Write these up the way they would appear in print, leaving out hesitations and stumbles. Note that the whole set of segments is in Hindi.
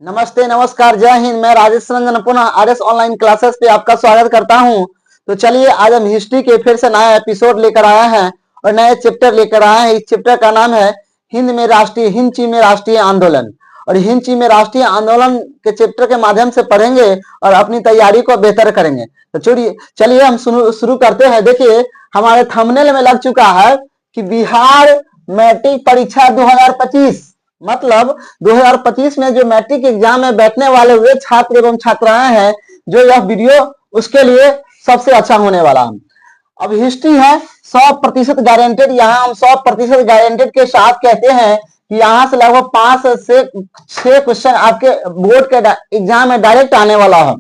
नमस्ते, नमस्कार, जय हिंद। मैं राजेश रंजन पुनः आरएस ऑनलाइन क्लासेस पे आपका स्वागत करता हूं। तो चलिए आज हम हिस्ट्री के फिर से नया एपिसोड लेकर आए हैं और नए चैप्टर लेकर आए हैं। इस चैप्टर का नाम है हिंद चीन में राष्ट्रीय आंदोलन। और हिंद चीन में राष्ट्रीय आंदोलन के चैप्टर के माध्यम से पढ़ेंगे और अपनी तैयारी को बेहतर करेंगे। तो चलिए हम शुरू करते हैं। देखिए हमारे थंबनेल में लग चुका है कि बिहार मैट्रिक परीक्षा 2025 मतलब 2025 में जो मैट्रिक एग्जाम में बैठने वाले वे छात्र एवं छात्राएं हैं जो यह वीडियो उसके लिए सबसे अच्छा होने वाला है। अब हिस्ट्री है 100% गारंटेड। यहाँ हम 100% गारंटेड के साथ कहते हैं कि यहाँ से लगभग 5 से 6 क्वेश्चन आपके बोर्ड के एग्जाम में डायरेक्ट आने वाला है।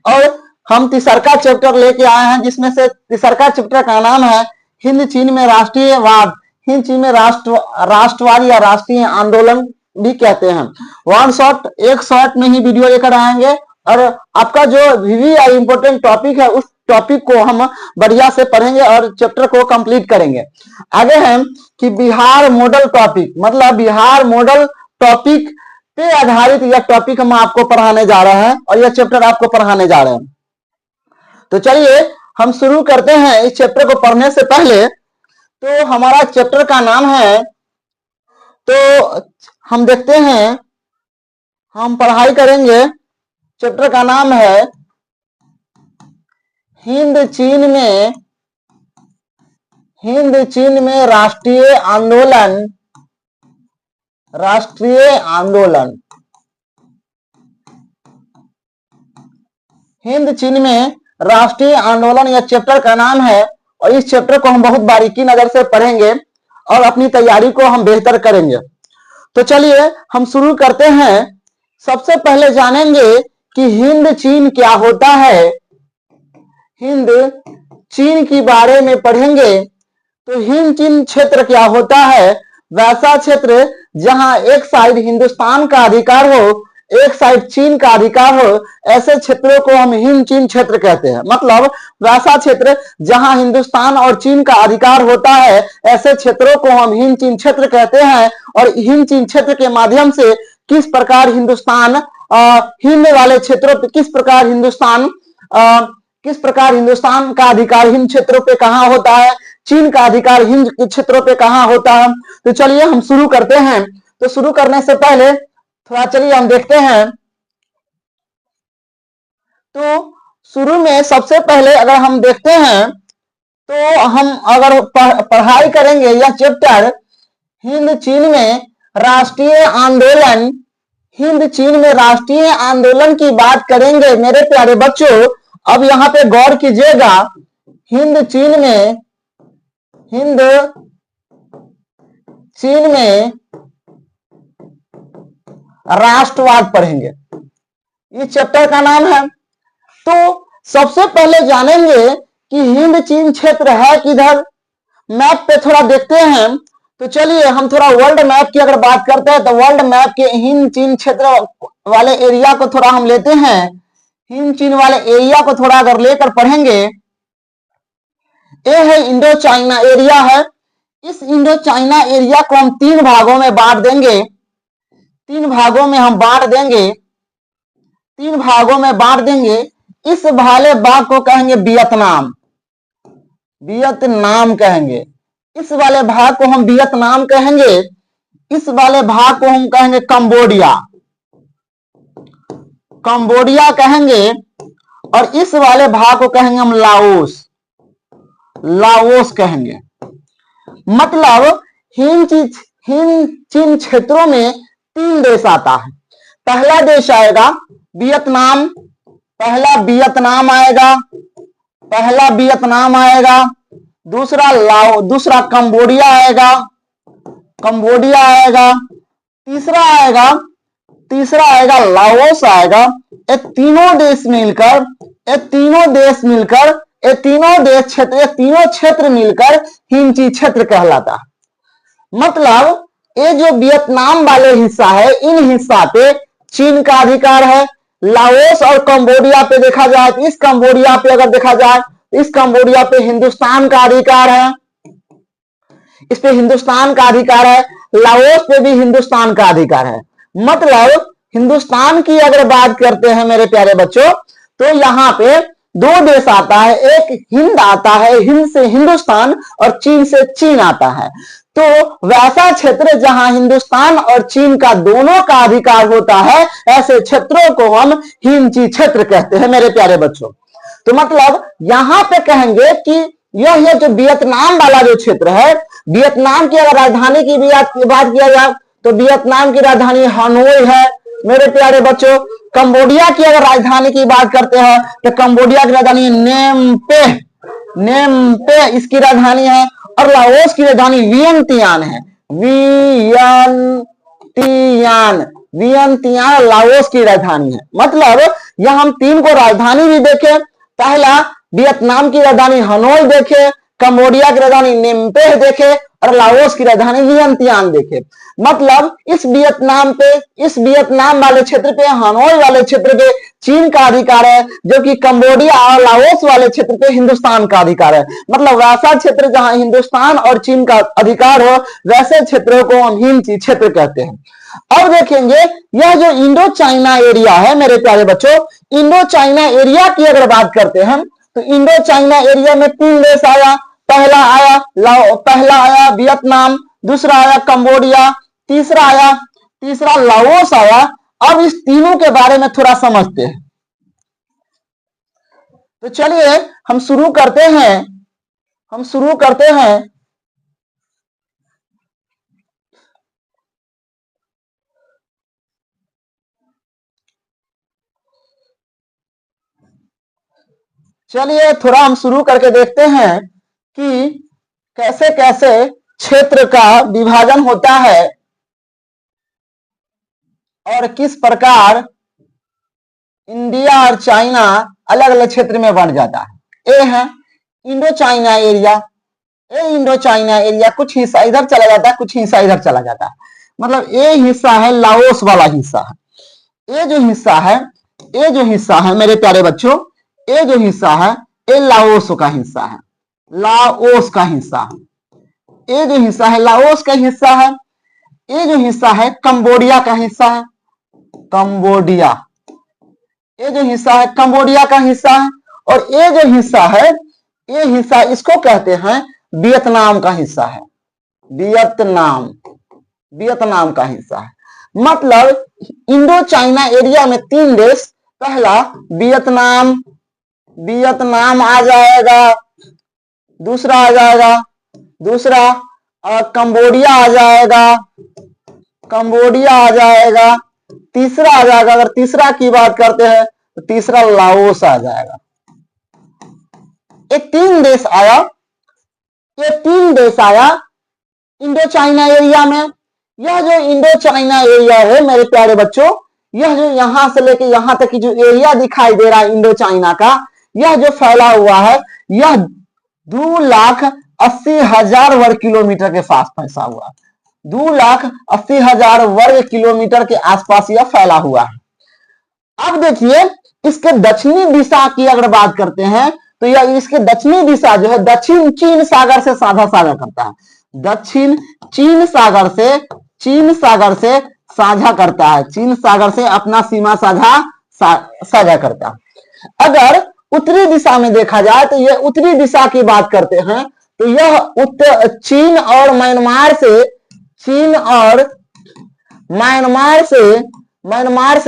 और हम तीसरा चैप्टर लेके आए हैं जिसमें से तीसरा चैप्टर का नाम है हिंद चीन में राष्ट्रीयवाद। हिंद चीन में राष्ट्रवाद या राष्ट्रीय आंदोलन भी कहते हैं। एक शॉट में ही वीडियो लेकर आएंगे और आपका जो इंपोर्टेंट टॉपिक है उस टॉपिक को हम बढ़िया से पढ़ेंगे और चैप्टर को कंप्लीट करेंगे। आगे है कि बिहार मॉडल टॉपिक मतलब बिहार मॉडल टॉपिक पे आधारित यह टॉपिक हम आपको पढ़ाने जा रहे हैं और यह चैप्टर आपको पढ़ाने जा रहे हैं। तो चलिए हम शुरू करते हैं। इस चैप्टर को पढ़ने से पहले तो हमारा चैप्टर का नाम है, तो हम देखते हैं, हम पढ़ाई करेंगे। चैप्टर का नाम है हिंद चीन में राष्ट्रीय आंदोलन। हिंद चीन में राष्ट्रीय आंदोलन यह चैप्टर का नाम है और इस चैप्टर को हम बहुत बारीकी नजर से पढ़ेंगे और अपनी तैयारी को हम बेहतर करेंगे। तो चलिए हम शुरू करते हैं। सबसे पहले जानेंगे कि हिंद चीन क्या होता है। हिंद चीन के बारे में पढ़ेंगे। तो हिंद चीन क्षेत्र क्या होता है? वैसा क्षेत्र जहां एक साइड हिंदुस्तान का अधिकार हो, एक साइड चीन का अधिकार हो, ऐसे क्षेत्रों को हम हिंद चीन क्षेत्र कहते हैं। मतलब वैसा क्षेत्र जहां हिंदुस्तान और चीन का अधिकार होता है, ऐसे क्षेत्रों को हम हिंद चीन क्षेत्र कहते हैं। और हिंद चीन क्षेत्र के माध्यम से किस प्रकार हिंदुस्तान हिंद वाले क्षेत्रों पे किस प्रकार हिंदुस्तान का अधिकार हिंद क्षेत्रों पे कहां होता है, चीन का अधिकार हिंद क्षेत्रों पे कहां होता है। तो चलिए हम शुरू करते हैं। तो शुरू करने से पहले थोड़ा चलिए हम देखते हैं। तो शुरू में सबसे पहले अगर हम देखते हैं तो हम अगर पढ़ाई करेंगे यह चैप्टर हिंद चीन में राष्ट्रीय आंदोलन। हिंद चीन में राष्ट्रीय आंदोलन की बात करेंगे मेरे प्यारे बच्चों। अब यहाँ पे गौर कीजिएगा। हिंद चीन में राष्ट्रवाद पढ़ेंगे। इस चैप्टर का नाम है। तो सबसे पहले जानेंगे कि हिंद चीन क्षेत्र है किधर। मैप पे थोड़ा देखते हैं। तो चलिए हम थोड़ा वर्ल्ड मैप की अगर बात करते हैं तो वर्ल्ड मैप के हिंद चीन क्षेत्र वाले एरिया को थोड़ा हम लेते हैं। हिंद चीन वाले एरिया को थोड़ा अगर लेकर पढ़ेंगे। ये है इंडो चाइना एरिया है। इस इंडो चाइना एरिया को हम 3 भागों में बांट देंगे। 3 भागों में हम बांट देंगे। 3 भागों में बांट देंगे। इस वाले भाग को कहेंगे वियतनाम कहेंगे। इस वाले भाग को हम वियतनाम कहेंगे। इस वाले भाग को हम कहेंगे कंबोडिया कहेंगे। और इस वाले भाग को कहेंगे हम लाओस कहेंगे। मतलब हिंद चीन क्षेत्रों में 3 देश आता है। पहला देश आएगा वियतनाम। पहला वियतनाम आएगा। दूसरा कंबोडिया आएगा। तीसरा आएगा लाओस आएगा। ये तीनों क्षेत्र मिलकर हिंद चीन क्षेत्र कहलाता है। मतलब ये जो वियतनाम वाले हिस्सा है, इन हिस्सा पे चीन का अधिकार है। लाओस और कंबोडिया पे देखा जाए तो इस कंबोडिया पे अगर देखा जाए तो इस कंबोडिया पे हिंदुस्तान का अधिकार है। इस पे हिंदुस्तान का अधिकार है। लाओस पे भी हिंदुस्तान का अधिकार है। मतलब हिंदुस्तान की अगर बात करते हैं मेरे प्यारे बच्चों, तो यहाँ पे दो देश आता है, एक हिंद आता है, हिंद से हिंदुस्तान, और चीन से चीन आता है। तो वैसा क्षेत्र जहां हिंदुस्तान और चीन का दोनों का अधिकार होता है, ऐसे क्षेत्रों को हम हिंद चीन क्षेत्र कहते हैं मेरे प्यारे बच्चों। तो मतलब यहां पे कहेंगे कि यह जो वियतनाम वाला जो क्षेत्र है, वियतनाम की अगर राजधानी की बात किया जाए तो वियतनाम की राजधानी हनोई है मेरे प्यारे बच्चों। कंबोडिया की अगर राजधानी की बात करते हैं तो कंबोडिया की राजधानी नेम्पे इसकी राजधानी है, और लाओस की राजधानी वियंतियान है। वियंतियान लाओस की राजधानी है। मतलब यह हम तीन को राजधानी भी देखे, पहला वियतनाम की राजधानी हनोई देखे, कंबोडिया की राजधानी नेम्पे देखे, और लाओस की राजधानी वियंतियान देखे। मतलब इस वियतनाम वाले क्षेत्र पे, हनोई वाले क्षेत्र पे चीन का अधिकार है, जो कि कंबोडिया और लाओस वाले क्षेत्र पे हिंदुस्तान का अधिकार है। मतलब वैसा क्षेत्र जहां हिंदुस्तान और चीन का अधिकार हो, वैसे क्षेत्रों को हम हिंद चीन क्षेत्र कहते हैं। अब देखेंगे यह जो इंडो चाइना एरिया है मेरे प्यारे बच्चों, इंडो चाइना एरिया की अगर बात करते हैं तो इंडो चाइना एरिया में तीन देश आया। पहला आया वियतनाम, दूसरा आया कंबोडिया, तीसरा लाओस आया। अब इस तीनों के बारे में थोड़ा समझते हैं। तो चलिए हम शुरू करते हैं चलिए थोड़ा हम शुरू करके देखते हैं कि कैसे कैसे क्षेत्र का विभाजन होता है और किस प्रकार इंडिया और चाइना अलग अलग क्षेत्र में बंट जाता है। ये है इंडो चाइना एरिया। ये इंडो चाइना एरिया कुछ हिस्सा इधर चला जाता है, कुछ हिस्सा इधर चला जाता है। मतलब ये हिस्सा है लाओस वाला हिस्सा है। ये जो हिस्सा है मेरे प्यारे बच्चों, ये जो हिस्सा है ये लाओस का हिस्सा है। लाओस का हिस्सा है। ये जो हिस्सा है लाओस का हिस्सा है। ये जो हिस्सा है कंबोडिया का हिस्सा है। कंबोडिया, ये जो हिस्सा है कंबोडिया का हिस्सा है। और ये जो हिस्सा है, ये हिस्सा इसको कहते हैं वियतनाम का हिस्सा है। वियतनाम का हिस्सा है। मतलब इंडो चाइना एरिया में तीन देश, पहला वियतनाम आ जाएगा, दूसरा कंबोडिया आ जाएगा, तीसरा आ जाएगा। अगर तीसरा की बात करते हैं तो तीसरा लाओस आ जाएगा। ये तीन देश आया इंडो चाइना एरिया में। यह जो इंडो चाइना एरिया है मेरे प्यारे बच्चों, यह जो यहां से लेके यहां तक की जो एरिया दिखाई दे रहा है इंडो चाइना का, यह जो फैला हुआ है, यह 2,80,000 वर्ग किलोमीटर के पास फैला हुआ है। 2,80,000 वर्ग किलोमीटर के आसपास यह फैला हुआ है। अब देखिए इसके दक्षिणी दिशा की अगर बात करते हैं तो यह इसके दक्षिणी दिशा जो है दक्षिण चीन सागर से साझा करता है। दक्षिण चीन सागर से साझा करता है। चीन सागर से अपना सीमा साझा करता है। अगर उत्तरी दिशा में देखा जाए तो यह उत्तरी दिशा की बात करते हैं तो यह चीन और म्यांमार से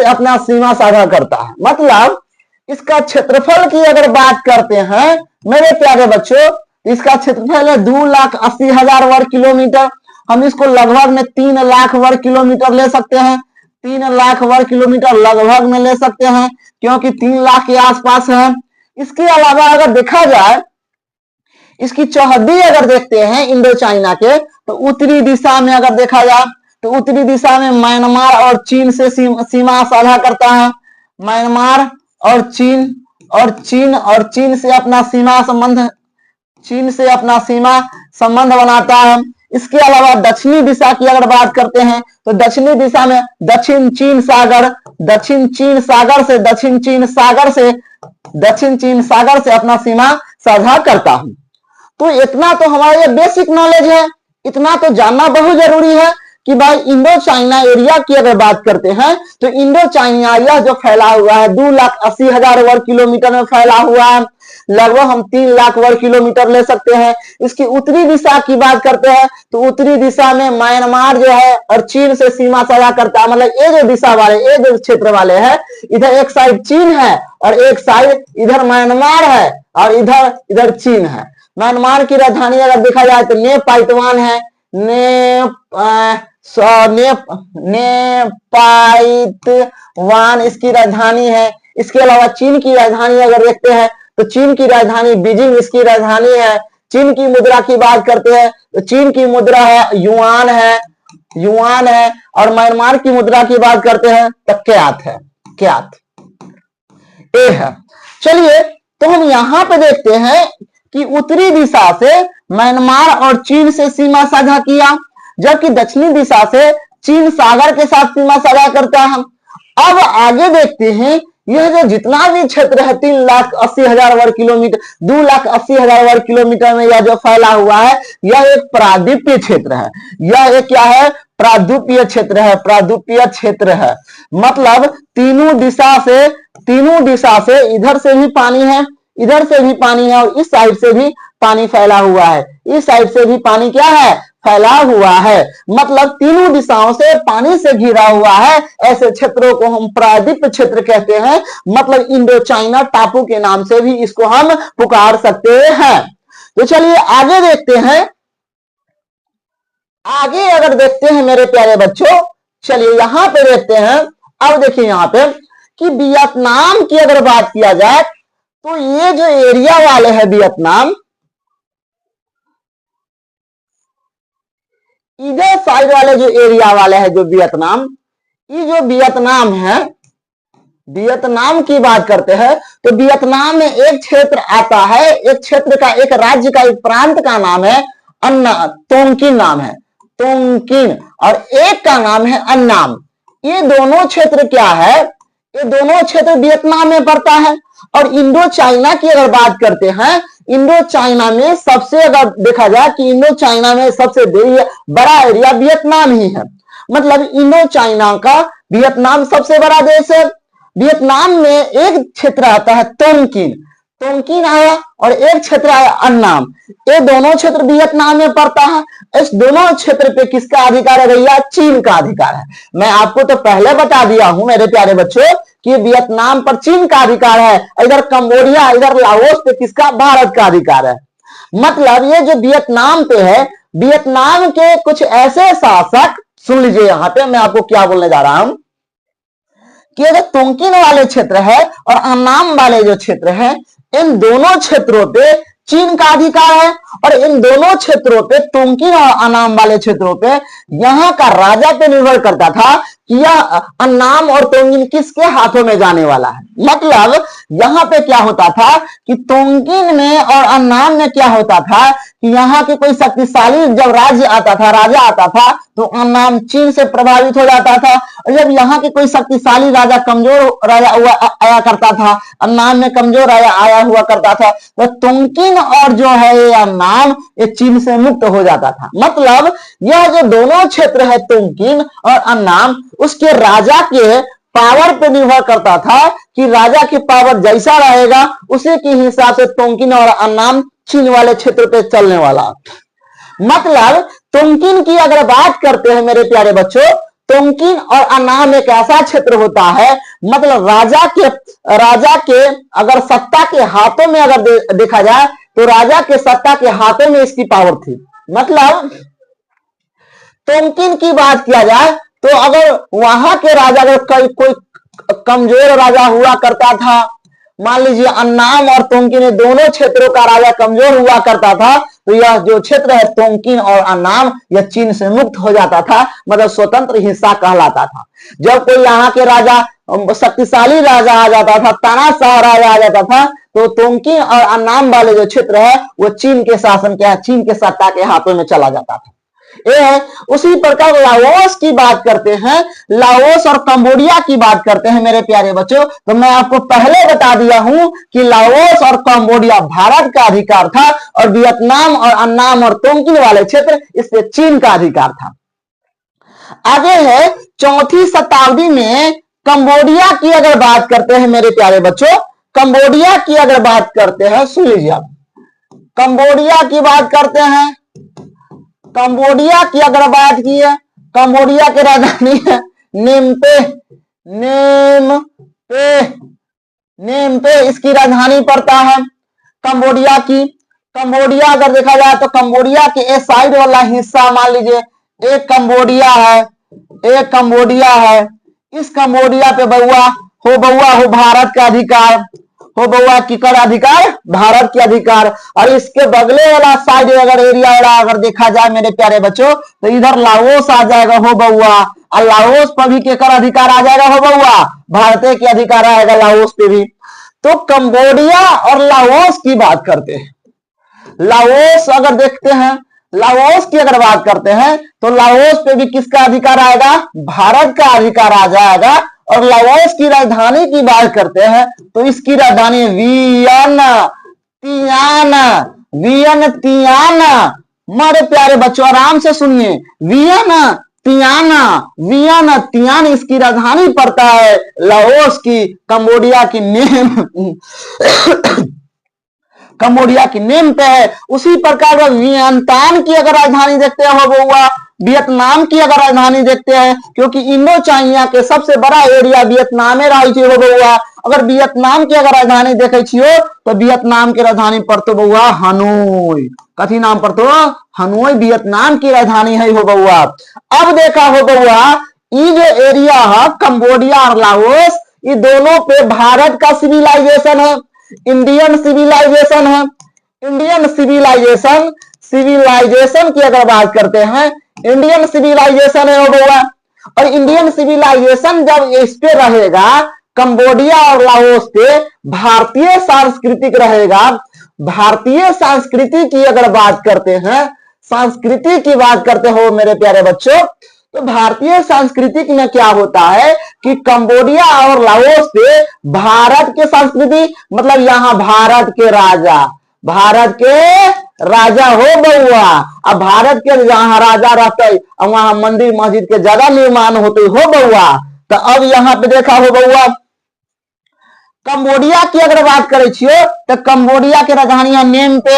अपना सीमा साझा करता है। मतलब इसका क्षेत्रफल की अगर बात करते हैं मेरे प्यारे बच्चों, इसका क्षेत्रफल है 2,80,000 वर्ग किलोमीटर। हम इसको लगभग में 3 लाख वर्ग किलोमीटर ले सकते हैं। 3 लाख वर्ग किलोमीटर लगभग में ले सकते हैं, क्योंकि 3 लाख के आसपास है। इसके अलावा अगर देखा जाए, इसकी चौहद्दी अगर देखते हैं इंडो चाइना के, तो उत्तरी दिशा में अगर देखा जाए तो उत्तरी दिशा में म्यांमार और चीन से सीमा साझा करता है। म्यांमार और चीन से अपना सीमा संबंध बनाता है। इसके अलावा दक्षिणी दिशा की अगर बात करते हैं तो दक्षिणी दिशा में दक्षिण चीन सागर से अपना सीमा साझा करता हूं। तो इतना तो हमारा ये बेसिक नॉलेज है, इतना तो जानना बहुत जरूरी है कि भाई इंडो चाइना एरिया की अगर बात करते हैं तो इंडो चाइना एरिया जो फैला हुआ है 2,80,000 वर्ग किलोमीटर में फैला हुआ है। लगभग हम 3 लाख वर्ग किलोमीटर ले सकते हैं। इसकी उत्तरी दिशा की बात करते हैं तो उत्तरी दिशा में म्यांमार जो है और चीन से सीमा साझा करता है। मतलब ये जो दिशा वाले, ये जो क्षेत्र वाले है, इधर एक साइड चीन है और एक साइड इधर म्यांमार है और इधर चीन है। म्यांमार की राजधानी अगर देखा जाए तो नेपाइतवान है। नेपाइतवान इसकी राजधानी है। इसके अलावा चीन की राजधानी अगर देखते हैं तो चीन की राजधानी बीजिंग इसकी राजधानी है। चीन की मुद्रा की बात करते हैं तो चीन की मुद्रा है युआन है और म्यांमार की मुद्रा की बात करते हैं तो क्यात ए है। चलिए तो हम यहां पे देखते हैं कि उत्तरी दिशा से म्यांमार और चीन से सीमा साझा किया, जबकि दक्षिणी दिशा से चीन सागर के साथ सीमा साझा करता है। अब आगे देखते हैं यह जो जितना भी क्षेत्र है 3,80,000 वर्ग किलोमीटर, 2,80,000 वर्ग किलोमीटर में यह जो फैला हुआ है यह एक प्रायद्वीपीय क्षेत्र है। यह एक क्या है? प्रायद्वीपीय क्षेत्र है। मतलब तीनों दिशा से इधर से भी पानी है, इधर से भी पानी है और इस साइड से भी पानी फैला हुआ है। इस साइड से भी पानी क्या है? फैला हुआ है। मतलब तीनों दिशाओं से पानी से घिरा हुआ है। ऐसे क्षेत्रों को हम प्रायद्वीपीय क्षेत्र कहते हैं। मतलब इंडो चाइना टापू के नाम से भी इसको हम पुकार सकते हैं। तो चलिए आगे देखते हैं। आगे अगर देखते हैं मेरे प्यारे बच्चों, चलिए यहां पे देखते हैं। अब देखिए यहां पे कि वियतनाम की अगर बात किया जाए तो ये जो एरिया वाले हैं वियतनाम, इधर साइड वाले जो एरिया वाले हैं जो वियतनाम, ये जो वियतनाम है, वियतनाम की बात करते हैं तो वियतनाम में एक क्षेत्र आता है, एक क्षेत्र का, एक राज्य का, एक प्रांत का नाम है तोंगकिन नाम है, तोंगकिन, और एक का नाम है अन्नाम। ये दोनों क्षेत्र क्या है? ये दोनों क्षेत्र वियतनाम में पड़ता है। और इंडो चाइना की अगर बात करते हैं, इंडो चाइना में सबसे अगर देखा जाए कि इंडो चाइना में सबसे बड़ा एरिया वियतनाम ही है। मतलब इंडो चाइना का वियतनाम सबसे बड़ा देश है। वियतनाम में एक क्षेत्र आता है तोंगकिन आया और एक क्षेत्र आया अन्नाम। ये दोनों क्षेत्र वियतनाम में पड़ता है। इस दोनों क्षेत्र पे किसका अधिकार है भैया? चीन का अधिकार है। मैं आपको तो पहले बता दिया हूं मेरे प्यारे बच्चों कि वियतनाम पर चीन का अधिकार है। इधर कंबोडिया, इधर लाओस पे किसका? भारत का अधिकार है। मतलब ये जो वियतनाम पे है, वियतनाम के कुछ ऐसे शासक, सुन लीजिए यहां पे मैं आपको क्या बोलने जा रहा हूं कि अगर तोंगकिन वाले क्षेत्र है और अन्नाम वाले जो क्षेत्र है, इन दोनों क्षेत्रों पे चीन का अधिकार है। और इन दोनों क्षेत्रों पे, तोंगकिन और अन्नाम वाले क्षेत्रों पे, यहां का राजा पे निर्भर करता था कि यह अन्नाम और तोंगकिन किसके हाथों में जाने वाला है। मतलब यहां पे क्या होता था कि तोंगकिन में और अन्नाम में क्या होता था कि यहाँ के कोई शक्तिशाली जब राज्य आता था, राजा आता था, तो अन्नाम चीन से प्रभावित हो जाता था। और जब यहाँ के कोई शक्तिशाली राजा, कमजोर राजा आया करता था, अन्नाम में कमजोर राजा आया हुआ करता था, तो तोंगकिन और जो है ये अन्नाम, ये चीन से मुक्त हो जाता था। मतलब यह जो दोनों क्षेत्र है तोंगकिन और अन्नाम, उसके राजा के पावर पे निर्भर करता था कि राजा की पावर जैसा रहेगा उसी के हिसाब से तोंगकिन और अन्नाम चीन वाले क्षेत्र पे चलने वाला। मतलब तोंगकिन की अगर बात करते हैं मेरे प्यारे बच्चों, तोंगकिन और अन्नाम एक ऐसा क्षेत्र होता है, मतलब राजा के अगर सत्ता के हाथों में अगर देखा जाए तो राजा के सत्ता के हाथों में इसकी पावर थी। मतलब तोंगकिन की बात किया जाए तो अगर वहां के राजा, अगर कोई कमजोर राजा हुआ करता था, मान लीजिए अन्नाम और तोंगकिन दोनों क्षेत्रों का राजा कमजोर हुआ करता था, तो यह जो क्षेत्र है तोंगकिन और अन्नाम, यह चीन से मुक्त हो जाता था। मतलब स्वतंत्र हिस्सा कहलाता था। जब कोई यहाँ के राजा, शक्तिशाली राजा आ जाता था, तानाशाह राजा आ जाता था, तो तोंगकिन और अन्नाम वाले जो क्षेत्र है वो चीन के शासन के, चीन के सत्ता के हाथों में चला जाता था। ये है। उसी प्रकार लाओस की बात करते हैं, लाओस और कंबोडिया की बात करते हैं मेरे प्यारे बच्चों, तो मैं आपको पहले बता दिया हूं कि लाओस और कंबोडिया भारत का अधिकार था और वियतनाम और अन्नाम और तोंगकिन वाले क्षेत्र इस पे चीन का अधिकार था। आगे है 4वीं शताब्दी में कंबोडिया की अगर बात करते हैं मेरे प्यारे बच्चों, कंबोडिया की अगर बात करते हैं, सुन लीजिए आप, कंबोडिया की बात करते हैं, कंबोडिया की अगर बात की है, कंबोडिया की राजधानी है नेमपे, नेमपे, नेमपे इसकी राजधानी पड़ता है कंबोडिया की। कंबोडिया अगर देखा जाए तो कंबोडिया के ए साइड वाला हिस्सा मान लीजिए एक कंबोडिया है, एक कंबोडिया है, इस कंबोडिया पे बउआ हो भारत का अधिकार, हो बउआ की कर अधिकार, भारत के अधिकार। और इसके बगले वाला साइड अगर एरिया वाला अगर देखा जाए मेरे प्यारे बच्चों तो इधर लाओस आ जाएगा हो बउआ, और लाओस पर भी केकर अधिकार आ जाएगा हो बउआ, भारतीय के अधिकार आएगा लाओस पे भी। तो कंबोडिया और लाओस की बात करते हैं, लाओस अगर देखते हैं, लाओस की अगर बात करते हैं तो लाओस पे भी किसका अधिकार आएगा, भारत का अधिकार आ जाएगा। और लाओस की राजधानी की बात करते हैं तो इसकी राजधानी वियनतियान, मेरे प्यारे बच्चों आराम से सुनिए, वियनतियान इसकी राजधानी पड़ता है लाओस की, कंबोडिया की नेम कंबोडिया की नेम पे है। उसी प्रकार वियतनाम की अगर राजधानी देखते हो बउआ, वियतनाम की अगर राजधानी देखते हैं, क्योंकि इंडो चाइना के सबसे बड़ा एरिया वियतनाम रही थी हो बउआ। अगर वियतनाम की अगर राजधानी देखे छियो तो वियतनाम की राजधानी पड़तो बउआ हनोई, कथी नाम पड़तो, हनोई वियतनाम की राजधानी है हो बउआ। अब देखा हो बउआ ये जो एरिया है कंबोडिया और लाओस, ये दोनों पे भारत का सिविलाइजेशन है, इंडियन सिविलाइजेशन है, इंडियन सिविलाइजेशन, सिविलाइजेशन की अगर बात करते हैं इंडियन सिविलाइजेशन है हो बउआ। और इंडियन सिविलाइजेशन जब इस पे रहेगा कंबोडिया और लाओस पे भारतीय सांस्कृतिक रहेगा। भारतीय संस्कृति की अगर बात करते हैं, संस्कृति की बात करते हो मेरे प्यारे बच्चों, तो भारतीय संस्कृति में क्या होता है कि कंबोडिया और लाओस पे भारत के संस्कृति, मतलब यहाँ भारत के राजा, भारत के राजा हो बउआ। अब भारत के जहां राजा रहते और वहां मंदिर मस्जिद के ज्यादा निर्माण होते हो बउआ। तो अब यहाँ पे देखा हो बउआ कंबोडिया की अगर बात करे छियो तो कंबोडिया की राजधानी है नेम पे,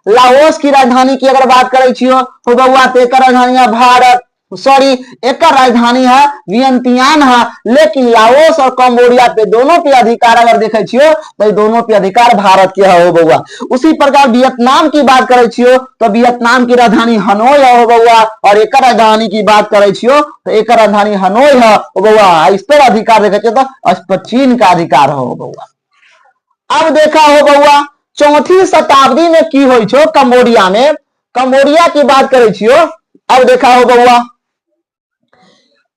लाओस की राजधानी की अगर बात करे छियो हो बउआ तो एक राजधानी है भारत, सॉरी एक राजधानी है वियनतियान है। लेकिन लाओस और कंबोडिया पे दोनों पे अधिकार अगर देखे छियो तो दोनों पे अधिकार भारत के है हो बउआ। उसी प्रकार वियतनाम की बात करे छियो तो वियतनाम की राजधानी हनोई है हो बउआ, और एक राजधानी की बात करे छियो तो एक राजधानी हनोई है हो बउआ। इस पर अधिकार देखे छियो तो इस पर चीन का अधिकार हो बउआ। अब देखा हो बउआ 4वीं शताब्दी में की हुई छो कंबोडिया में, कंबोडिया की बात करे छियो। अब देखा हो बउआ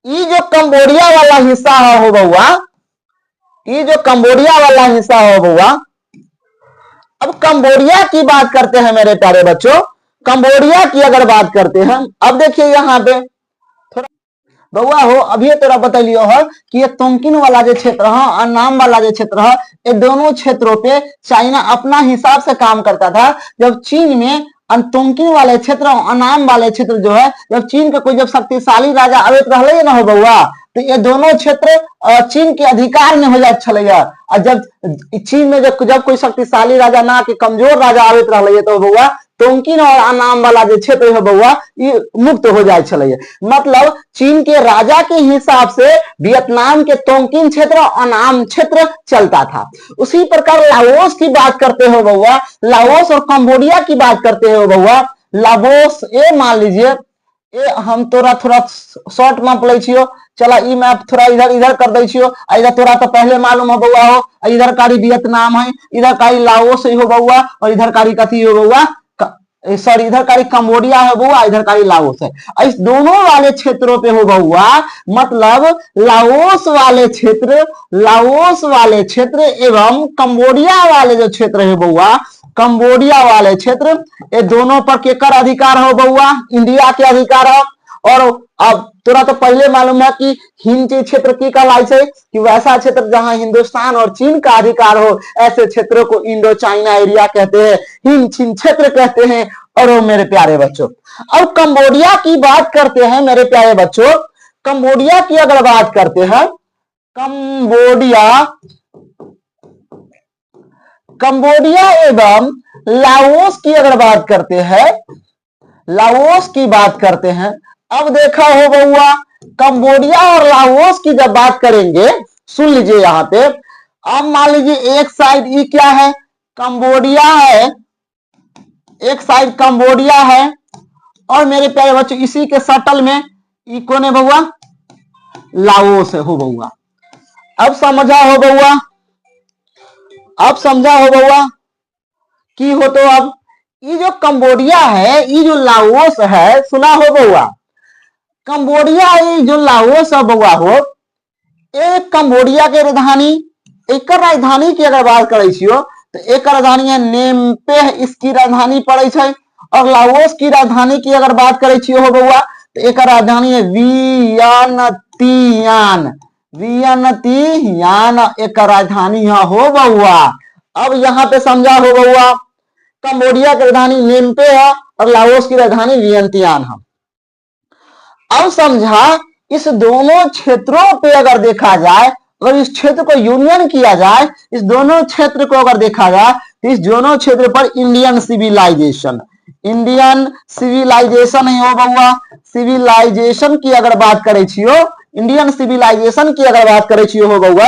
ये जो कंबोडिया वाला हिस्सा है हो बउआ, ये जो कंबोडिया वाला हिस्सा हो बउआ, अब कंबोडिया की बात करते हैं मेरे प्यारे बच्चों, कंबोडिया की अगर बात करते हैं, अब देखिए यहाँ पे थोड़ा बउआ हो अभी तोरा बतलियो है कि ये तोंकिन वाला जो क्षेत्र है, अन्नाम वाला जो क्षेत्र है, ये दोनों क्षेत्रों पे चाइना अपना हिसाब से काम करता था। जब चीन में तोंकिन वाले क्षेत्र, अनाम वाले क्षेत्र जो है, जब चीन का कोई जब शक्तिशाली राजा अवैत रहे ना हो बउआ, तो ये दोनों क्षेत्र चीन के अधिकार में हो जाए छलैया। और जब चीन में जब कोई शक्तिशाली राजा ना के कमजोर राजा अवैत रहे तो बउआ तोंकिन और अनाम वाला जो क्षेत्र है बउआ ये मुक्त हो जाए छलैया। मतलब चीन के राजा के हिसाब से वियतनाम के तोंकिन क्षेत्र और अनाम क्षेत्र चलता था। उसी प्रकार लाओस की बात करते हो बउआ, लाओस और कंबोडिया की बात करते हो बउआ। लाओस ये मान लीजिए ये हम तोरा थोड़ा शॉर्ट मैप ले छियो, चला ई मैप थोड़ा इधर इधर कर दे छियो। इधर तोरा तो पहले मालूम हो बउआ हो, इधर कारी वियतनाम है, इधर कारी लाओस हो बउआ, और इधर कारी कथी हो बउआ, सॉरी इधर कारी कंबोडिया है बउआ, इधर कारी लाओस है। इस दोनों वाले क्षेत्रों पे हो बउआ, मतलब लाओस वाले क्षेत्र एवं कंबोडिया वाले जो क्षेत्र है बउआ, कंबोडिया वाले क्षेत्र ये दोनों पर केकर अधिकार हो बउआ, इंडिया के अधिकार हो। और अब तोरा तो पहले मालूम है कि हिंद क्षेत्र की कहलाई है कि वैसा क्षेत्र जहां हिंदुस्तान और चीन का अधिकार हो, ऐसे क्षेत्रों को इंडो चाइना एरिया कहते हैं, हिंद चीन क्षेत्र कहते हैं। और मेरे प्यारे बच्चों अब कंबोडिया की बात करते हैं मेरे प्यारे बच्चों, कंबोडिया की अगर बात करते हैं, कंबोडिया एवं लाओस की अगर बात करते हैं, लाओस की बात करते हैं। अब देखा हो बउआ, कंबोडिया और लाओस की जब बात करेंगे, सुन लीजिए यहां पे। अब मान लीजिए एक साइड ये क्या है, कंबोडिया है, एक साइड कंबोडिया है, और मेरे प्यारे बच्चों इसी के सटल में ये कौन है बउआ, लाओस है हो बउआ। अब समझा हो बउआ, अब समझा हो बउआ की हो। तो अब ये जो कंबोडिया है, ये जो लाओस है, सुना हो बउआ, कंबोडिया ये जो लाओस है बउआ हो, एक कंबोडिया के राजधानी, एक राजधानी की अगर बात करे छियो तो एक राजधानी है नेम्पे, इसकी राजधानी पड़े छे। और लाओस की राजधानी की अगर बात करे छियो हो बउआ तो एक राजधानी है वियनतियान, वियनतियान एक राजधानी है हो बउआ। अब यहाँ पे समझा हो बउआ, कंबोडिया की राजधानी नेम्पे है और लाओस की राजधानी वियनतियान है। अब समझा, इस दोनों क्षेत्रों पे अगर देखा जाए, अगर इस क्षेत्र को यूनियन किया जाए, इस दोनों क्षेत्र को अगर देखा जाए तो इस दोनों क्षेत्र पर इंडियन सिविलाइजेशन, इंडियन सिविलाइजेशन है हो बउआ। सिविलाइजेशन की अगर बात करे छियो, इंडियन सिविलाइजेशन की अगर बात करे छियो हो बउआ,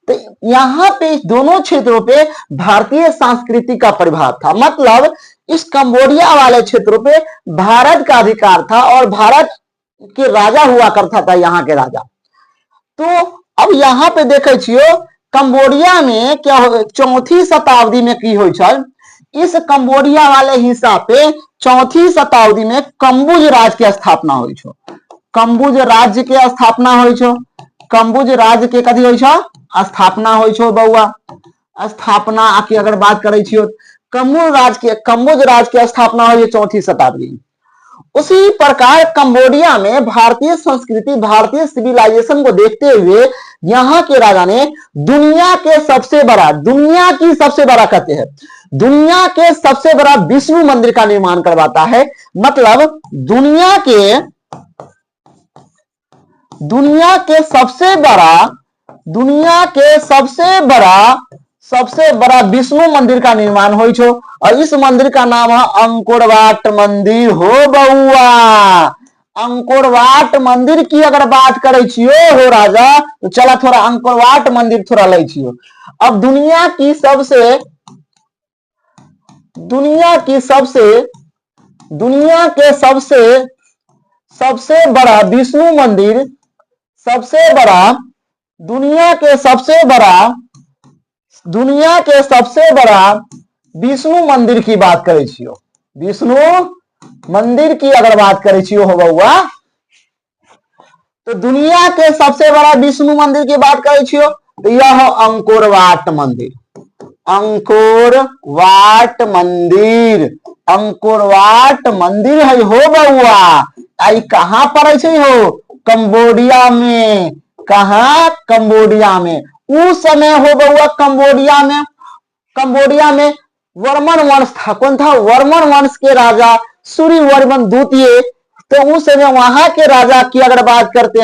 तो यहाँ पे इस दोनों क्षेत्रों पे भारतीय संस्कृति का प्रभाव था। मतलब इस कंबोडिया वाले क्षेत्रों पे भारत का अधिकार था और भारत के राजा हुआ करता था यहाँ के राजा। तो अब यहाँ पे देखे छियो, कंबोडिया में क्या चौथी शताब्दी में की हुई छल, इस कंबोडिया वाले हिस्सा पे चौथी शताब्दी में कंबुज राज की स्थापना हुई छो। कंबुज राज्य के स्थापना हुई छो, कंबुज राज्य के कथी हुई छो, स्थापना हुई छो बउआ। स्थापना की अगर बात करे छियो, कंबुज राज की स्थापना हुई चौथी शताब्दी में। उसी प्रकार कंबोडिया में भारतीय संस्कृति, भारतीय सिविलाइजेशन को देखते हुए यहाँ के राजा ने दुनिया के सबसे बड़ा, दुनिया की सबसे बड़ा कहते हैं, दुनिया के सबसे बड़ा विष्णु मंदिर का निर्माण करवाता है। मतलब दुनिया के सबसे बड़ा विष्णु मंदिर का निर्माण हो छो, और इस मंदिर का नाम है अंकोरवाट मंदिर हो बउआ। अंकोरवाट मंदिर की अगर बात करे छियो हो राजा, तो चला थोड़ा अंकोरवाट मंदिर थोड़ा ले छियो। अब दुनिया की सबसे बड़ा विष्णु मंदिर, दुनिया के सबसे बड़ा विष्णु मंदिर की बात करे छियो, विष्णु मंदिर की अगर बात करे छियो हो बउआ, तो दुनिया के सबसे बड़ा विष्णु मंदिर की बात करे छियो तो यह अंकोरवाट मंदिर, अंकोरवाट मंदिर है हो बउआ। आई कहां पड़े छे हो, कंबोडिया में। कहा, कंबोडिया में। उस समय हो बउआ कंबोडिया में वर्मन वंश था। कौन था, वर्मन वंश के राजा सूर्यवर्मन द्वितीय। तो उस समय वहां के राजा की अगर बात करते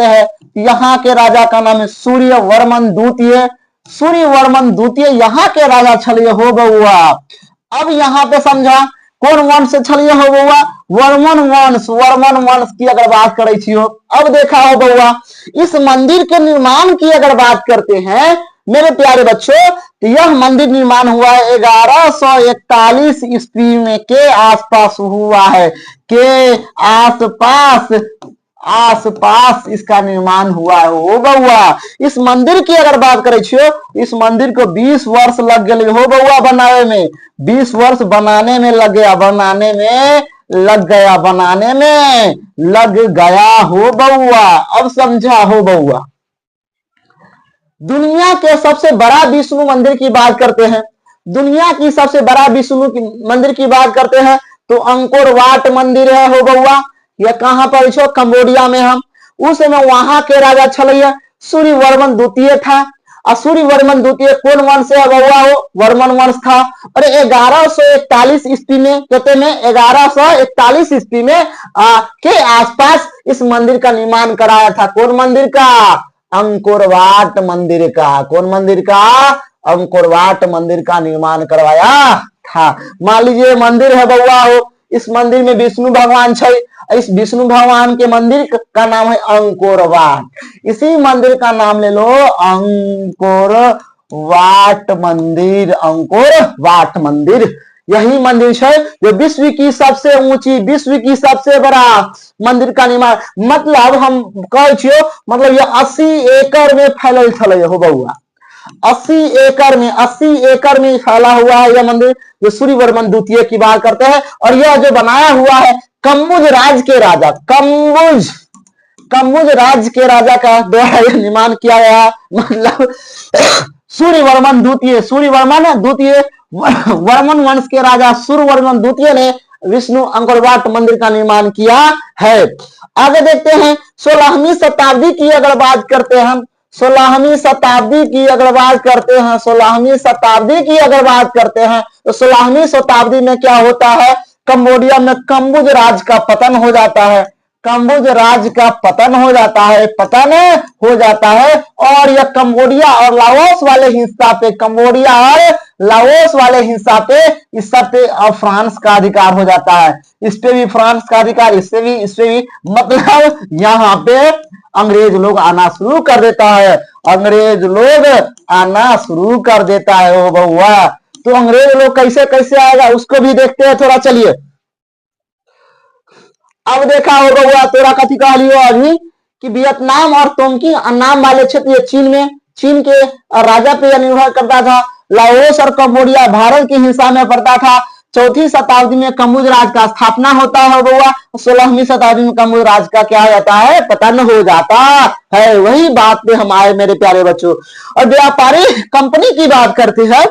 हैं, यहाँ के राजा का नाम है सूर्यवर्मन द्वितीय। सूर्यवर्मन द्वितीय यहाँ के राजा छलिए हो बउआ। अब यहाँ पे समझा कौन वंश छलिए हो बउआ, वर्मन वंश की अगर बात करे छियो। अब देखा हो बउआ, इस मंदिर के निर्माण की अगर बात करते हैं मेरे प्यारे बच्चों, तो यह मंदिर निर्माण हुआ है 1141 ईस्वी में के आसपास हुआ है, के आसपास इसका निर्माण हुआ है हो बउआ। इस मंदिर की अगर बात करे छियो, इस मंदिर को 20 वर्ष लग गए हो बउआ बनाने में, 20 वर्ष बनाने में लग गया हो बउआ। अब समझा हो बउआ, दुनिया के सबसे बड़ा विष्णु मंदिर की बात करते हैं, दुनिया की सबसे बड़ा विष्णु मंदिर की बात करते हैं तो अंकोरवाट मंदिर है हो बउआ। यह कहां पर छो, कंबोडिया में। हम उस समय वहां के राजा छलैया सूर्यवर्मन द्वितीय था। सूर्य वर्मन द्वितीय कौन वंश से हुआ हो? वर्मन वंश था। और 1141 ईस्वी में, कहते में 1141 ईस्वी में के आसपास इस मंदिर का निर्माण कराया था। कौन मंदिर का? अंकोरवाट मंदिर का। कौन मंदिर का? अंकोरवाट मंदिर का निर्माण करवाया था। मान लीजिए मंदिर है बउआ हो, इस मंदिर में विष्णु भगवान है, इस विष्णु भगवान के मंदिर का नाम है अंकोरवाट। इसी मंदिर का नाम ले लो, अंकोरवाट मंदिर। अंकोरवाट मंदिर यही मंदिर है जो विश्व की सबसे ऊंची, विश्व की सबसे बड़ा मंदिर का निर्माण, मतलब हम कह छियो, मतलब ये 80 एकड़ में फैलल छल हो बउआ। 80 एकड़ में फैला हुआ है यह मंदिर, जो सूर्य वर्मन द्वितीय की बात करते हैं। और यह जो बनाया हुआ है कम्बुज राज के राजा, कम्बुज राज के राजा का द्वारा यह निर्माण किया गया। मतलब सूर्य वर्मन द्वितीय वर्मन वंश के राजा सूर्य वर्मन द्वितीय ने विष्णु अंकोरवाट मंदिर का निर्माण किया है। आगे देखते हैं 16वीं शताब्दी की अगर बात करते हैं, 16वीं शताब्दी की अगर बात करते हैं, 16वीं शताब्दी की अगर बात करते हैं तो 16वीं शताब्दी में क्या होता है? कंबोडिया में कम्बुज राज का पतन हो जाता है। कम्बुज राज का पतन हो जाता है, पतन हो जाता है। और यह कंबोडिया और लाओस वाले हिस्सा पे, कंबोडिया और लाओस वाले हिस्सा पे, इस सब पे फ्रांस का अधिकार हो जाता है। इस पे भी फ्रांस का अधिकार, इससे भी मतलब यहाँ पे अंग्रेज लोग आना शुरू कर देता है। अंग्रेज लोग आना शुरू कर देता है ओ बउआ। तो अंग्रेज लोग कैसे कैसे आएगा उसको भी देखते हैं थोड़ा, चलिए। अब देखा हो बउआ, तोरा कथी कह लियो अभी कि वियतनाम और तोंकी अन्नाम वाले क्षेत्र ये चीन के राजा पे निर्भर करता था। लाओस और कंबोडिया भारत के हिस्सा में पड़ता था। 4वीं शताब्दी में कम्बुज राज का स्थापना होता है बउआ। 16वीं शताब्दी में कम्बुज राज का क्या हो जाता है? पतन हो जाता है। वही बात पे हम आए मेरे प्यारे बच्चों। और व्यापारी कंपनी की बात करते हैं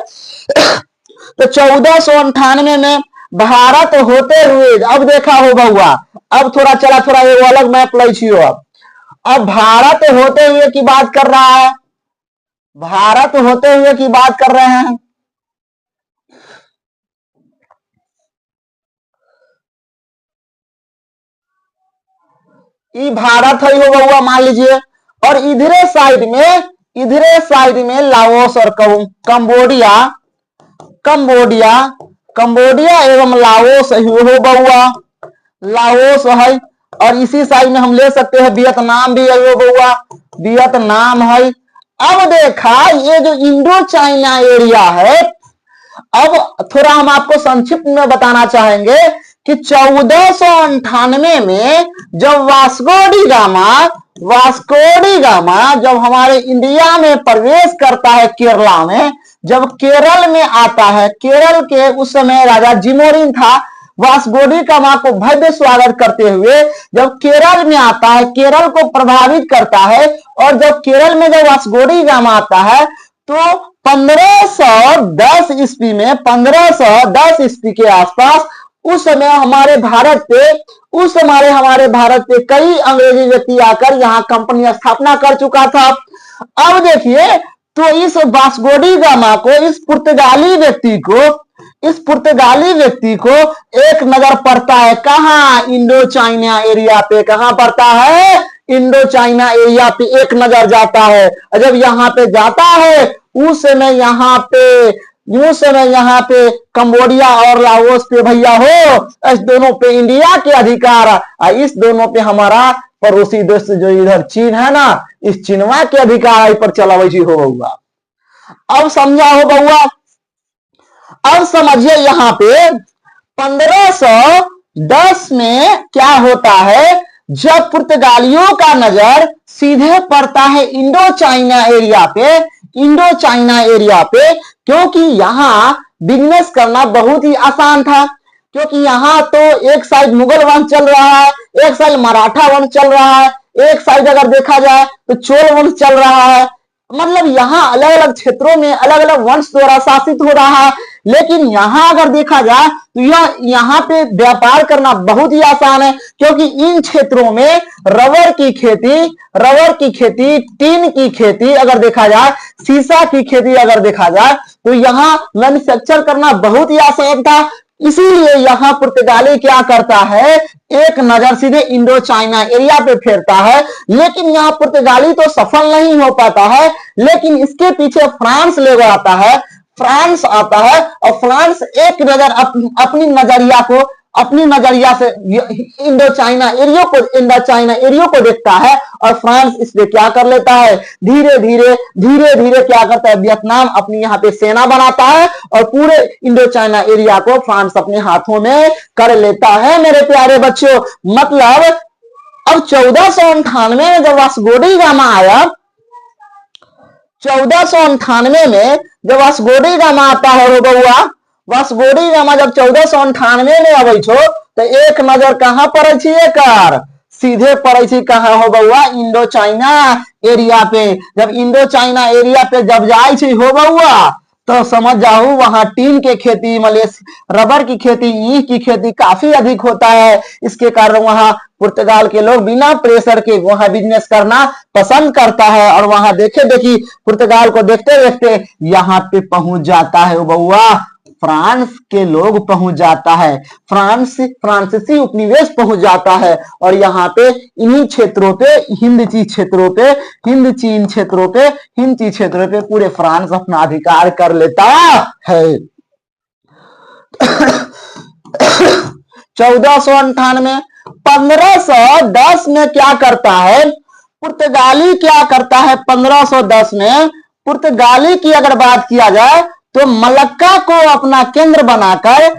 तो 1498 में भारत होते हुए, अब देखा हो बउआ, अब थोड़ा चला, थोड़ा ये अलग मैप ले छियो। अब भारत होते हुए की बात कर रहा है, भारत होते हुए की बात कर रहे हैं। ये भारत है हो बउआ मान लीजिए। और इधरे साइड में लाओस और कंबोडिया एवं लाओस हो बउआ, लाओस है। और इसी साइड में हम ले सकते हैं वियतनाम भी है बउआ, वियतनाम है। अब देखा ये जो इंडो चाइना एरिया है, अब थोड़ा हम आपको संक्षिप्त में बताना चाहेंगे कि 1498 में जब वास्को डी गामा जब हमारे इंडिया में प्रवेश करता है केरला में, जब केरल में आता है, केरल के उस समय राजा जिमोरिन था, वास्को डी गामा को भव्य स्वागत करते हुए जब केरल में आता है, केरल को प्रभावित करता है। और जब केरल में जब वास्को डी गामा आता है तो 1510 ईस्वी में, 1510 ईस्वी के आसपास, उस समय हमारे भारत पे कई अंग्रेजी व्यक्ति आकर यहाँ कंपनी स्थापना कर चुका था। अब देखिए तो इस वास्को डी गामा को, इस पुर्तगाली व्यक्ति को एक नजर पड़ता है। कहाँ? इंडो चाइना एरिया पे। कहाँ पड़ता है? इंडो चाइना एरिया पे एक नजर जाता है। जब यहाँ पे जाता है उस समय यहाँ पे कंबोडिया और लाओस पे भैया हो, इस दोनों पे इंडिया के अधिकार, इस दोनों पे हमारा पड़ोसी देश जो इधर चीन है ना, इस चीनवा के अधिकार पर चला वैसी हो बउआ। अब समझा हो बउआ? अब समझिए यहाँ पे 1510 में क्या होता है, जब पुर्तगालियों का नजर सीधे पड़ता है इंडो चाइना एरिया पे, क्योंकि यहाँ बिजनेस करना बहुत ही आसान था। क्योंकि यहाँ तो एक साइड मुगल वंश चल रहा है, एक साइड मराठा वंश चल रहा है, एक साइड अगर देखा जाए तो चोल वंश चल रहा है। मतलब यहाँ अलग अलग क्षेत्रों में अलग अलग वंश द्वारा शासित हो रहा है। लेकिन यहाँ अगर देखा जाए तो यह यहाँ पे व्यापार करना बहुत ही आसान है, क्योंकि इन क्षेत्रों में रबर की खेती, टीन की खेती अगर देखा जाए, शीशा की खेती अगर देखा जाए, तो यहाँ मैन्युफैक्चर करना बहुत ही आसान था। इसीलिए यहाँ पुर्तगाली क्या करता है, एक नजर सीधे इंडो चाइना एरिया पे फेरता है। लेकिन यहाँ पुर्तगाली तो सफल नहीं हो पाता है, लेकिन इसके पीछे फ्रांस ले आता है, फ्रांस आता है और फ्रांस एक नजर अपनी नजरिया से इंडो चाइना एरिया को देखता है और फ्रांस इसलिए क्या कर लेता है, धीरे धीरे क्या करता है, वियतनाम अपनी यहाँ पे सेना बनाता है और पूरे इंडो चाइना एरिया को फ्रांस अपने हाथों में कर लेता है। मेरे प्यारे बच्चों, मतलब अब 1498 में जब वास्को डी गामा आया, 1498 में जब वास्को डी गामा आता है वो बउआ, वास्को डी गामा जब 1498 में आवे छो तो एक नजर कहां पड़े छी, एकर सीधे पड़े छी कहां हो बउआ, इंडो चाइना एरिया पे। जब इंडो चाइना एरिया पे जब जाए छी हो बउआ तो समझ जाओ वहां टीन के खेती, रबर की खेती, ईंट की खेती काफी अधिक होता है। इसके कारण वहां पुर्तगाल के लोग बिना प्रेशर के वहां बिजनेस करना पसंद करता है और वहां देखी पुर्तगाल को देखते देखते यहाँ पे पहुंच जाता है बउआ, फ्रांस के लोग पहुंच जाता है, फ्रांसीसी उपनिवेश पहुंच जाता है और यहाँ पे इन्हीं क्षेत्रों पे, हिंद चीन क्षेत्रों पे पूरे फ्रांस अपना अधिकार कर लेता है। 1498 1510 में क्या करता है पुर्तगाली, क्या करता है 1510 में पुर्तगाली की अगर बात किया जाए तो मलक्का को अपना केंद्र बनाकर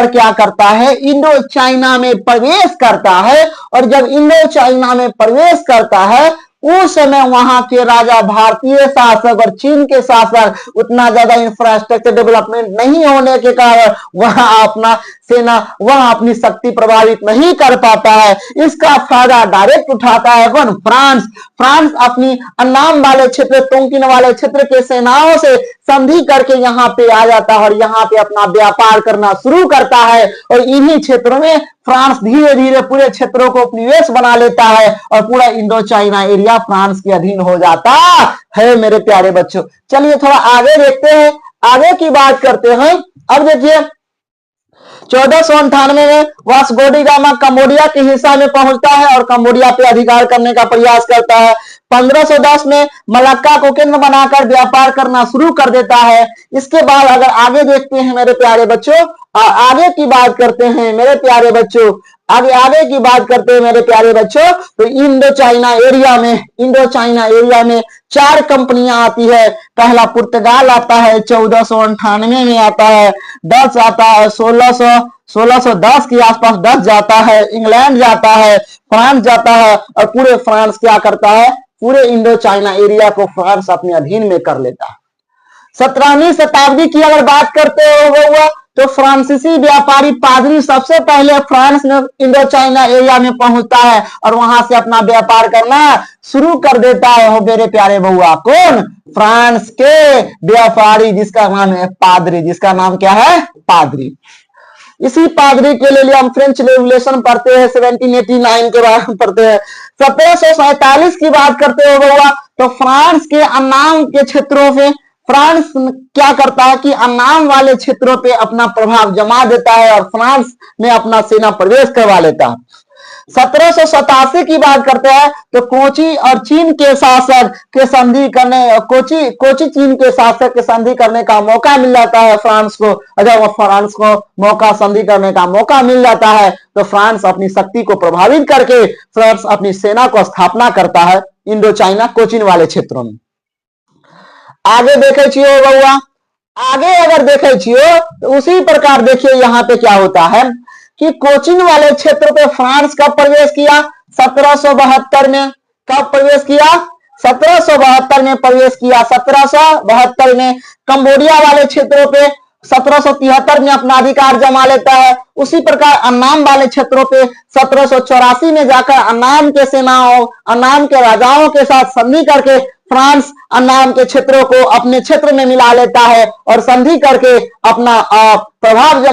क्या करता है, इंडो चाइना में प्रवेश करता है। और जब इंडो चाइना में प्रवेश करता है उस समय वहां के राजा, भारतीय शासक और चीन के शासक उतना ज्यादा इंफ्रास्ट्रक्चर डेवलपमेंट नहीं होने के कारण वहां अपना सेना, वहां अपनी शक्ति प्रभावित नहीं कर पाता है। इसका फायदा डायरेक्ट उठाता है कौन, फ्रांस अपनी अन्नाम वाले क्षेत्र, तोंकिन वाले क्षेत्र के सेनाओं से संधि करके यहाँ पे आ जाता है और यहाँ पे अपना व्यापार करना शुरू करता है। और इन्हीं क्षेत्रों में फ्रांस धीरे धीरे पूरे क्षेत्रों को उपनिवेश बना लेता है और पूरा इंडो चाइना एरिया फ्रांस के अधीन हो जाता है। मेरे प्यारे बच्चों, चलिए थोड़ा आगे देखते हैं, आगे की बात करते हैं। अब देखिए 1498 में वास्को डी गामा कंबोडिया के हिस्सा में पहुंचता है और कंबोडिया पे अधिकार करने का प्रयास करता है। 1510 में मलक्का को केंद्र बनाकर व्यापार करना शुरू कर देता है। इसके बाद अगर आगे देखते हैं मेरे प्यारे बच्चों, आगे की बात करते हैं मेरे प्यारे बच्चों, आगे की बात करते हैं मेरे प्यारे बच्चों, तो इंडो चाइना एरिया में 4 कंपनियां आती है। पहला पुर्तगाल आता है 1498 में आता है, डच आता है 1610 के आसपास डच जाता है, इंग्लैंड जाता है, फ्रांस जाता है और पूरे फ्रांस क्या करता है, पूरे इंडो चाइना एरिया को फ्रांस अपने अधीन में कर लेता है। 17वीं शताब्दी की अगर बात करते हो तो फ्रांसीसी व्यापारी पादरी सबसे पहले फ्रांस में इंडो चाइना एरिया में पहुंचता है और वहां से अपना व्यापार करना शुरू कर देता है। हो मेरे प्यारे बउआ, कौन, फ्रांस के व्यापारी जिसका नाम है पादरी, जिसका नाम क्या है, पादरी। इसी पादरी के लिए हम फ्रेंच रेवोल्यूशन पढ़ते हैं, 1789 के बारे में पढ़ते हैं। 1747 की बात करते हो बउआ तो फ्रांस के अन्नाम के क्षेत्रों से फ्रांस क्या करता है कि अन्नाम वाले क्षेत्रों पे अपना प्रभाव जमा देता है और फ्रांस में अपना सेना प्रवेश करवा लेता है। 1787 की बात करते हैं तो कोची और चीन के शासक के संधि करने, कोची चीन के शासक के संधि करने का मौका मिल जाता है फ्रांस को। अगर फ्रांस को संधि करने का मौका मिल जाता है तो फ्रांस अपनी शक्ति को प्रभावित करके फ्रांस अपनी सेना को स्थापना करता है इंडो चाइना कोचिन वाले क्षेत्रों में। आगे देखे छियो बउआ, आगे अगर देखे छियो तो उसी प्रकार देखिए यहाँ पे क्या होता है कि कोचिन वाले क्षेत्र पे फ्रांस कब प्रवेश किया, 1772 में। कब प्रवेश किया, 1772 में प्रवेश किया। 1772 में कंबोडिया वाले क्षेत्रों पे 1773 में अपना अधिकार जमा लेता है। उसी प्रकार अन्नाम वाले क्षेत्रों पे 1784 में जाकर अन्नाम के सेनाओं, अन्नाम के राजाओं के साथ संधि करके फ्रांस अन्नाम के क्षेत्रों को अपने क्षेत्र में मिला लेता है और संधि करके अपना प्रभाव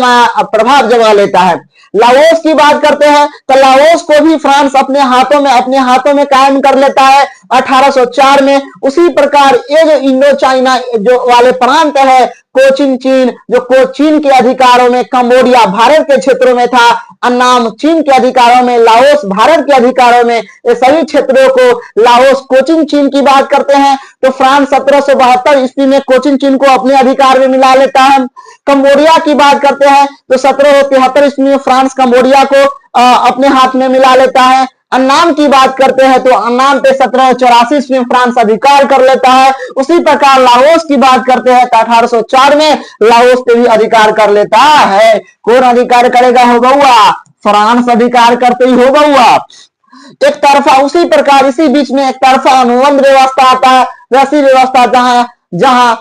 जमा लेता है। लाओस की बात करते हैं तो लाओस को भी फ्रांस अपने हाथों में कायम कर लेता है 1804 में। उसी प्रकार ये जो इंडो चाइना जो वाले प्रांत है, कोचिन चीन, जो कोचीन के अधिकारों में, कंबोडिया भारत के क्षेत्रों में था, अन्नाम चीन के अधिकारों में, लाओस भारत के अधिकारों में, ये सभी क्षेत्रों को लाओस कोचिन चीन की बात करते हैं। तो फ्रांस 1772 ईस्वी में कोचिन चीन को अपने अधिकार में मिला लेता है। कंबोडिया की बात करते हैं तो 1773 ईस्वी में फ्रांस कंबोडिया को अपने हाथ में मिला लेता है। अन्नाम की बात करते हैं तो अन्नाम पे 1784 ईस्वी में फ्रांस अधिकार कर लेता है। उसी प्रकार लाओस की बात करते हैं तो 1804 में लाओस पे भी अधिकार कर लेता है। कौन अधिकार करेगा हो बउआ? फ्रांस अधिकार करते ही हो बउआ। एक तरफा, उसी प्रकार इसी बीच में एक तरफा अनुबंध व्यवस्था आता है, वैसी व्यवस्था जहां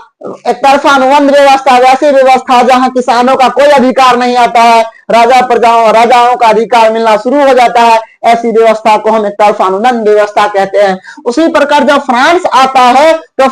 एक तरफा अनुबंध व्यवस्था, वैसी व्यवस्था जहां किसानों का कोई अधिकार नहीं आता है, राजाओं का अधिकार मिलना शुरू हो जाता है, ऐसी व्यवस्था को हम एक तरफा अनुबंध व्यवस्था कहते हैं। उसी प्रकार जब फ्रांस आता है तो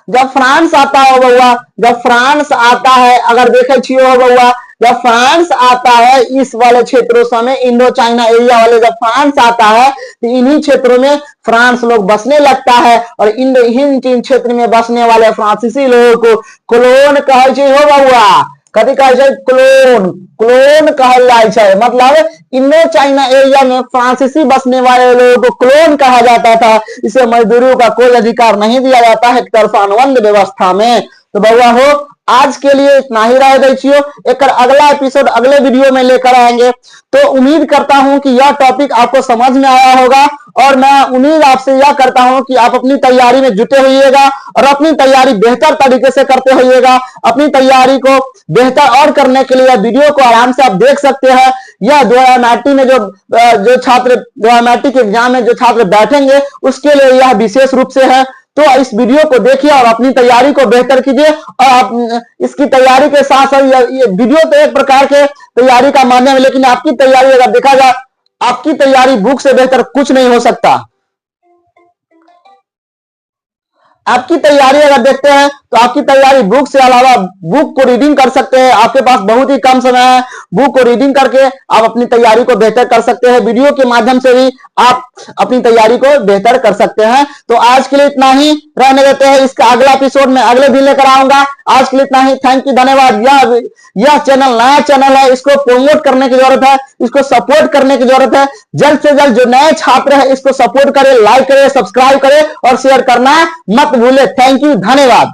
जब फ्रांस आता है बउआ, जब फ्रांस आता है, अगर देखे छियो हो बउआ, जब फ्रांस आता है इस वाले क्षेत्रों समय इंडो चाइना एरिया वाले जब फ्रांस आता है तो इन्हीं क्षेत्रों में फ्रांस लोग बसने लगता है और हिंद चीन क्षेत्र में बसने वाले फ्रांसीसी लोगों को क्लोन कहे छै हो बउआ। कथी कहे छै? क्लोन कहल जाए छै। मतलब इंडो चाइना एरिया में फ्रांसीसी बसने वाले लोगों को क्लोन कहा जाता था। इसे मजदूरों का कोई अधिकार नहीं दिया जाता है एक तरफा अनुबंध व्यवस्था में। तो बउआ हो, आज के लिए इतना ही रह गई छियो। एक अगला एपिसोड अगले वीडियो में लेकर आएंगे। तो उम्मीद करता हूं कि यह टॉपिक आपको समझ में आया होगा और मैं उम्मीद आपसे यह करता हूं कि आप अपनी तैयारी में जुटे होइएगा और अपनी तैयारी बेहतर तरीके से करते होइएगा। अपनी तैयारी को बेहतर और करने के लिए वीडियो को आराम से आप देख सकते हैं। यह 2000 में जो छात्र 2000 एग्जाम में जो छात्र बैठेंगे उसके लिए यह विशेष रूप से है। तो इस वीडियो को देखिए और अपनी तैयारी को बेहतर कीजिए। और आप इसकी तैयारी के साथ साथ ये वीडियो तो एक प्रकार के तैयारी का माध्यम है, लेकिन आपकी तैयारी अगर देखा जाए, आपकी तैयारी बुक से बेहतर कुछ नहीं हो सकता। आपकी तैयारी अगर देखते हैं तो आपकी तैयारी बुक से अलावा बुक को रीडिंग कर सकते हैं। आपके पास बहुत ही कम समय है, बुक को रीडिंग करके आप अपनी तैयारी को बेहतर कर सकते हैं। वीडियो के माध्यम से भी आप अपनी तैयारी को बेहतर कर सकते हैं। तो आज के लिए इतना ही रहने देते हैं। इसका अगला एपिसोड में अगले दिन लेकर आऊंगा। आज के लिए इतना ही। थैंक यू, धन्यवाद। यह चैनल नया चैनल है, इसको प्रमोट करने की जरूरत है, इसको सपोर्ट करने की जरूरत है। जल्द से जल्द जो नए छात्र है इसको सपोर्ट करें, लाइक करें, सब्सक्राइब करें और शेयर करना मत भूले। थैंक यू, धन्यवाद।